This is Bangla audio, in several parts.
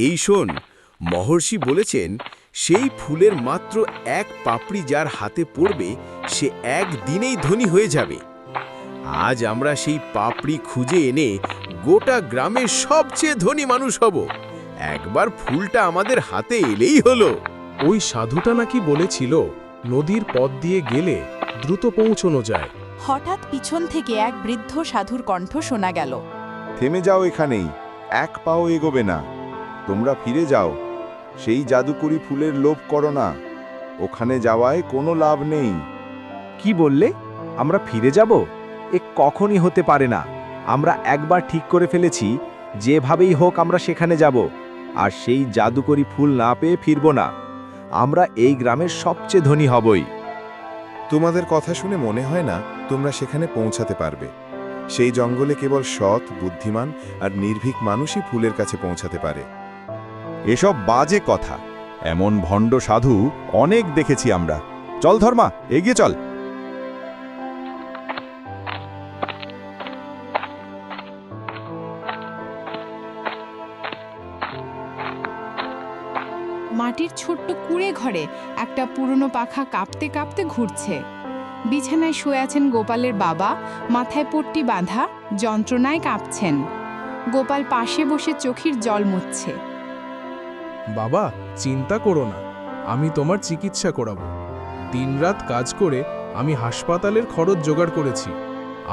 এই শোন, মহর্ষি বলেছেন সেই ফুলের মাত্র এক পাপড়ি যার হাতে পড়বে সে একদিনেই ধনী হয়ে যাবে। আজ আমরা সেই পাপড়ি খুঁজে এনে গোটা গ্রামের সবচেয়ে ধনী মানুষ হব। একবার ফুলটা আমাদের হাতে এলেই হলো। ওই সাধুটা নাকি বলেছিল নদীর পথ দিয়ে গেলে দ্রুত পৌঁছানো যায়। হঠাৎ পিছন থেকে এক বৃদ্ধ সাধুর কণ্ঠ শোনা গেল। থেমে যাও, এখানেই, এক পাও এগোবে না। তোমরা ফিরে যাও, সেই জাদুকরি ফুলের লোভ করো না, ওখানে যাওয়ায় কোনো লাভ নেই। কি বললে? আমরা ফিরে যাব? এ কখনই হতে পারে না। আমরা একবার ঠিক করে ফেলেছি, যেভাবেই হোক আমরা সেখানে যাব, আর সেই জাদুকরি ফুল না পেয়ে ফিরব না। আমরা এই গ্রামের সবচেয়ে ধনী হবই। তোমাদের কথা শুনে মনে হয় না তোমরা সেখানে পৌঁছাতে পারবে। সেই জঙ্গলে কেবল সৎ, বুদ্ধিমান আর নির্ভীক মানুষই ফুলের কাছে পৌঁছাতে পারে। এসব বাজে কথা। এমন ভণ্ড সাধু অনেক দেখেছি আমরা। চল ধর্মা, এগিয়ে চল। মাটির ছোট্ট কুঁড়ে ঘরে একটা পুরনো পাখা কাঁপতে কাঁপতে ঘুরছে। বিছানায় শুয়ে আছেন গোপালের বাবা, মাথায় পট্টি বাঁধা, যন্ত্রণায় কাঁপছেন। গোপাল পাশে বসে চোখের জল মুছছে। বাবা, চিন্তা করো না, আমি তোমার চিকিৎসা করাবো। দিনরাত কাজ করে আমি হাসপাতালের খরচ জোগাড় করেছি।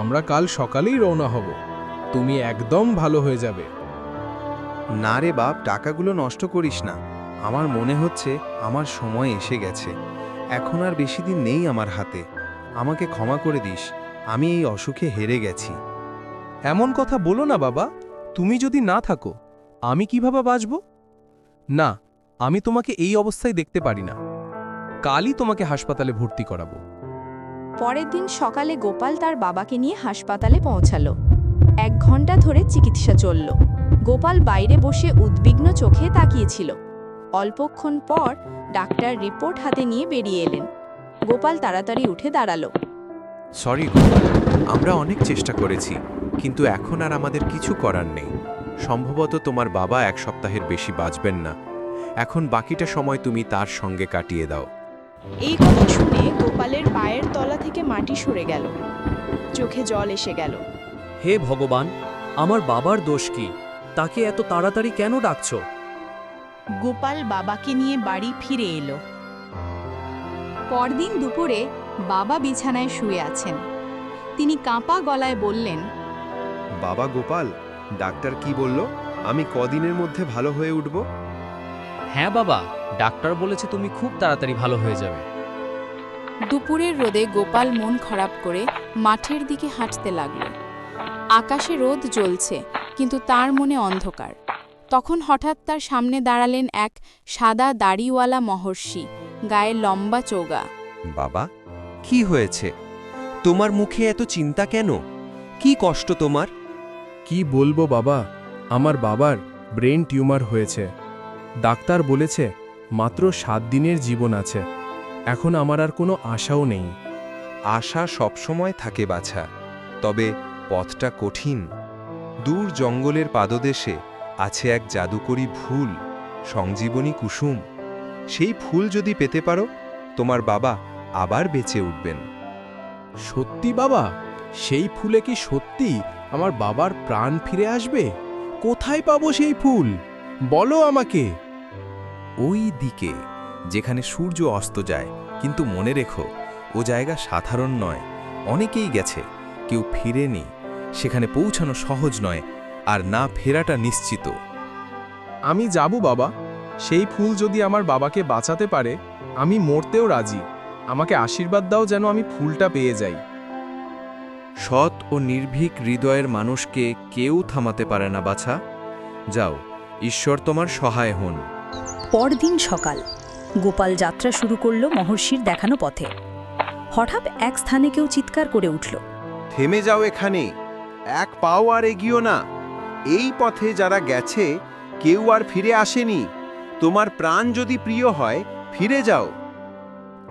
আমরা কাল সকালেই রওনা হব। তুমি একদম ভালো হয়ে যাবে। না রে বাপ, টাকাগুলো নষ্ট করিস না। আমার মনে হচ্ছে আমার সময় এসে গেছে। এখন আর বেশি দিন নেই আমার হাতে। আমাকে ক্ষমা করে দিস, আমি এই অসুখে হেরে গেছি। এমন কথা বলো না বাবা। তুমি যদি না থাকো আমি কিভাবে বাঁচব? না, আমি তোমাকে এই অবস্থায় দেখতে পারি না। কালই তোমাকে হাসপাতালে ভর্তি করাবো। পরের দিন সকালে গোপাল তার বাবাকে নিয়ে হাসপাতালে পৌঁছালো। 1 ঘন্টা ধরে চিকিৎসা চলল। গোপাল বাইরে বসে উদ্বিগ্ন চোখে তাকিয়েছিল। অল্পক্ষণ পর ডাক্তার রিপোর্ট হাতে নিয়ে বেরিয়ে এলেন। গোপাল তাড়াতাড়ি উঠে দাঁড়ালো। সরি গোপাল, আমরা অনেক চেষ্টা করেছি, কিন্তু এখন আর আমাদের কিছু করার নেই। সম্ভবত তোমার বাবা 1 সপ্তাহের বেশি বাঁচবেন না। এখন বাকিটা সময় তুমি তার সঙ্গে কাটিয়ে দাও। এই কথা শুনে গোপালের পায়ের তলা থেকে মাটি সরে গেল, চোখে জল এসে গেল। হে ভগবান, আমার বাবার দোষ কি? তাকে এত তাড়াতাড়ি কেন ডাকছো? গোপাল বাবাকে নিয়ে বাড়ি ফিরে এলো। পরদিন দুপুরে বাবা বিছানায় শুয়ে আছেন। তিনি কাঁপা গলায় বললেন, বাবা গোপাল, ডাক্তার কি বলল? আমি কদিনের মধ্যে ভালো হয়ে উঠব? হ্যাঁ বাবা, ডাক্তার বলেছে তুমি খুব তাড়াতাড়ি ভালো হয়ে যাবে। দুপুরের রোদে গোপাল মন খারাপ করে মাঠের দিকে হাঁটতে লাগল। আকাশে রোদ জ্বলছে, কিন্তু তার মনে অন্ধকার। তখন হঠাৎ তার সামনে দাঁড়ালেন এক সাদা দাড়িওয়ালা মহর্ষি, গায়ে লম্বা চোগা। বাবা, কি হয়েছে? তোমার মুখে এত চিন্তা কেন? কি কষ্ট তোমার? কি বলবো বাবা, আমার বাবার ব্রেন টিউমার হয়েছে। ডাক্তার বলেছে মাত্র 7 দিনের জীবন আছে। এখন আমার আর কোনো আশাও নেই। আশা সবসময় থাকে বাছা, তবে পথটা কঠিন। দূর জঙ্গলের পাদদেশে আছে এক জাদুকরি ফুল, সংজীবনী কুসুম। সেই ফুল যদি পেতে পারো, তোমার বাবা আবার বেঁচে উঠবেন। সত্যি বাবা? সেই ফুলে কি সত্যি আমার বাবার প্রাণ ফিরে আসবে? কোথায় পাবো সেই ফুল? বলো আমাকে। ওই দিকে, যেখানে সূর্য অস্ত যায়। কিন্তু মনে রেখো, ও জায়গা সাধারণ নয়। অনেকেই গেছে, কেউ ফিরেনি। সেখানে পৌঁছানো সহজ নয়, আর না ফেরাটা নিশ্চিত। আমি যাব বাবা। সেই ফুল যদি আমার বাবাকে বাঁচাতে পারে, আমি মরতেও রাজি। আমাকে আশীর্বাদ দাও যেন আমি ফুলটা পেয়ে যাই। সৎ ও নির্ভীক হৃদয়ের মানুষকে কেউ থামাতে পারে না বাছা। যাও, ঈশ্বর তোমার সহায় হন। পরদিন সকাল গোপাল যাত্রা শুরু করল মহর্ষির দেখানো পথে। হঠাৎ এক স্থানে কেউ চিৎকার করে উঠল, থেমে যাও এখানে, 1 পাও আর এগিও না। এই পথে যারা গেছে কেউ আর ফিরে আসেনি। তোমার প্রাণ যদি প্রিয় হয়, ফিরে যাও।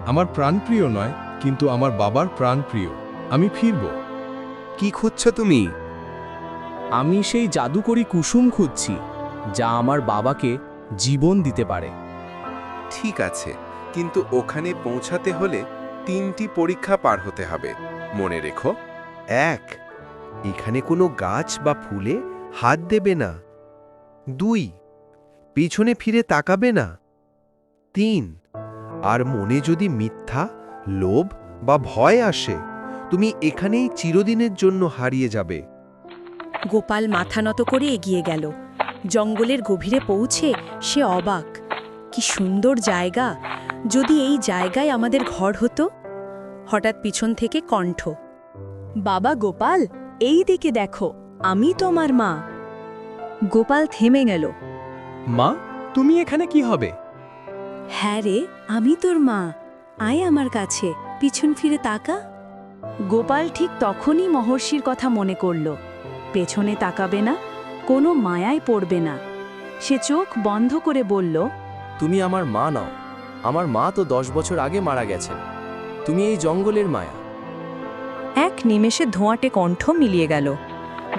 আমার প্রাণ প্রিয় নয়, কিন্তু আমার বাবার প্রাণ প্রিয়। আমি ফিরব। কি খুঁজছ তুমি? আমি সেই জাদুকরি কুসুম খুঁজছি। যা আমার বাবাকে জীবন দিতে পারে। ঠিক আছে, কিন্তু ওখানে পৌঁছাতে হলে 3টি পরীক্ষা পার হতে হবে। মনে রেখো, 1, এখানে কোনো গাছ বা ফুলে হাত দেবে না। 2, পিছনে ফিরে তাকাবে না। 3, আর মনে যদি মিথ্যা, লোভ বা ভয় আসে, তুমি এখানেই চিরদিনের জন্য হারিয়ে যাবে। গোপাল মাথা নত করে এগিয়ে গেল। জঙ্গলের গভীরে পৌঁছে সে অবাক। কি সুন্দর জায়গা! যদি এই জায়গায় আমাদের ঘর হতো। হঠাৎ পিছন থেকে কণ্ঠ, বাবা গোপাল, এই দিকে দেখো, আমি তোমার মা। গোপাল থেমে গেল। মা, তুমি এখানে কি হবে? হ্যাঁ রে, আমি তোর মা। আয় আমার কাছে, পিছন ফিরে তাকা। গোপাল ঠিক তখনই মহর্ষির কথা মনে করল। পেছনে তাকাবে না, কোনো মায়ায় পড়বে না। সে চোখ বন্ধ করে বলল, তুমি আমার মা নাও। আমার মা তো 10 বছর আগে মারা গেছেন। তুমি এই জঙ্গলের মায়া। এক নিমেষে ধোঁয়াটে কণ্ঠ মিলিয়ে গেল।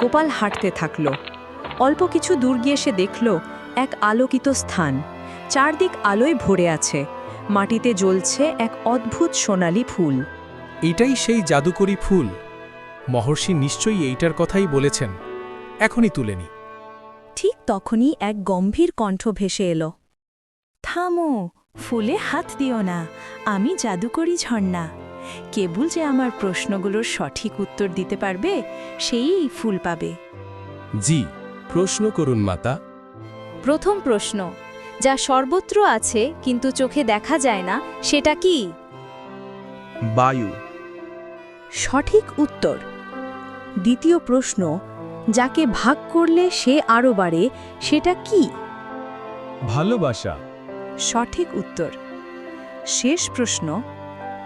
গোপাল হাঁটতে থাকল। অল্প কিছু দূর গিয়ে সে দেখল এক আলোকিত স্থান। চারদিক আলোয় ভরে আছে। মাটিতে জ্বলছে এক অদ্ভুত সোনালি ফুল। এটাই সেই জাদুকরি ফুল। মহর্ষি নিশ্চয়ই এইটার কথাই বলেছেন। এখনই তুলে নি। ঠিক তখনই এক গম্ভীর কণ্ঠ ভেসে এলো, থামো, ফুলে হাত দিও না, আমি জাদুকরি ঝর্ণা। কেবল যে আমার প্রশ্নগুলোর সঠিক উত্তর দিতে পারবে, সেই এই ফুল পাবে। জি, প্রশ্ন করুন মাতা। প্রথম প্রশ্ন, যা সর্বত্র আছে কিন্তু চোখে দেখা যায় না, সেটা কি? বায়ু। সঠিক উত্তর। দ্বিতীয় প্রশ্ন, যাকে ভাগ করলে সে আরও বাড়ে, সেটা কি? ভালোবাসা। সঠিক উত্তর। শেষ প্রশ্ন,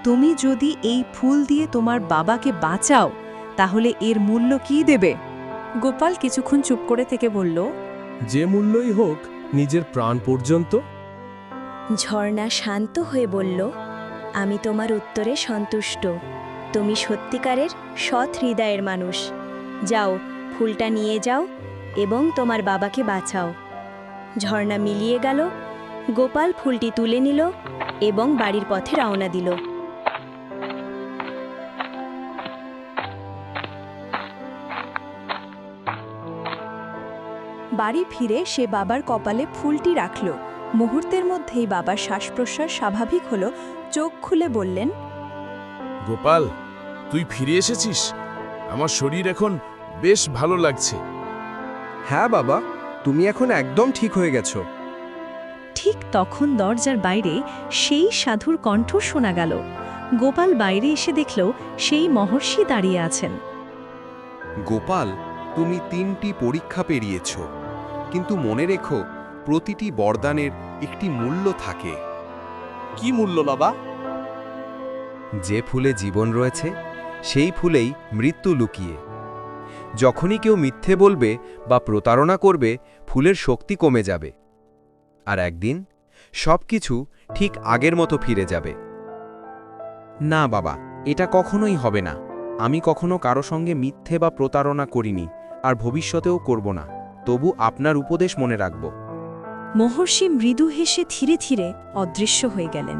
তুমি যদি এই ফুল দিয়ে তোমার বাবাকে বাঁচাও, তাহলে এর মূল্য কি দেবে? গোপাল কিছুক্ষণ চুপ করে থেকে বলল, যে মূল্যই হোক, নিজের প্রাণ পর্যন্ত। ঝর্ণা শান্ত হয়ে বলল, আমি তোমার উত্তরে সন্তুষ্ট। তুমি সত্যিকারের সৎ হৃদয়ের মানুষ। যাও, ফুলটা নিয়ে যাও এবং তোমার বাবাকে বাঁচাও। ঝর্ণা মিলিয়ে গেল। গোপাল ফুলটি তুলে নিল এবং বাড়ির পথে রওনা দিল। বাড়ি ফিরে সে বাবার কপালে ফুলটি রাখল। মুহূর্তের মধ্যেই বাবার শ্বাস-প্রশ্বাস স্বাভাবিক হল। চোখ খুলে বললেন, গোপাল, তুই ফিরে এসেছিস। আমার শরীর এখন বেশ ভালো লাগছে। হ্যাঁ বাবা, তুমি এখন একদম ঠিক হয়ে গেছো। ঠিক তখন দরজার বাইরে সেই সাধুর কণ্ঠ শোনা গেল। গোপাল বাইরে এসে দেখল সেই মহর্ষি দাঁড়িয়ে আছেন। গোপাল, তুমি 3টি পরীক্ষা পেরিয়েছ, কিন্তু মনে রেখো, প্রতিটি বরদানের একটি মূল্য থাকে। কি মূল্য বাবা? যে ফুলে জীবন রয়েছে, সেই ফুলেই মৃত্যু লুকিয়ে। যখনই কেউ মিথ্যে বলবে বা প্রতারণা করবে, ফুলের শক্তি কমে যাবে, আর একদিন সবকিছু ঠিক আগের মতো ফিরে যাবে। না বাবা, এটা কখনোই হবে না। আমি কখনো কারো সঙ্গে মিথ্যে বা প্রতারণা করিনি, আর ভবিষ্যতেও করব না। তবু আপনার উপদেশ মনে রাখব। মহর্ষি মৃদু হেসে ধীরে ধীরে অদৃশ্য হয়ে গেলেন।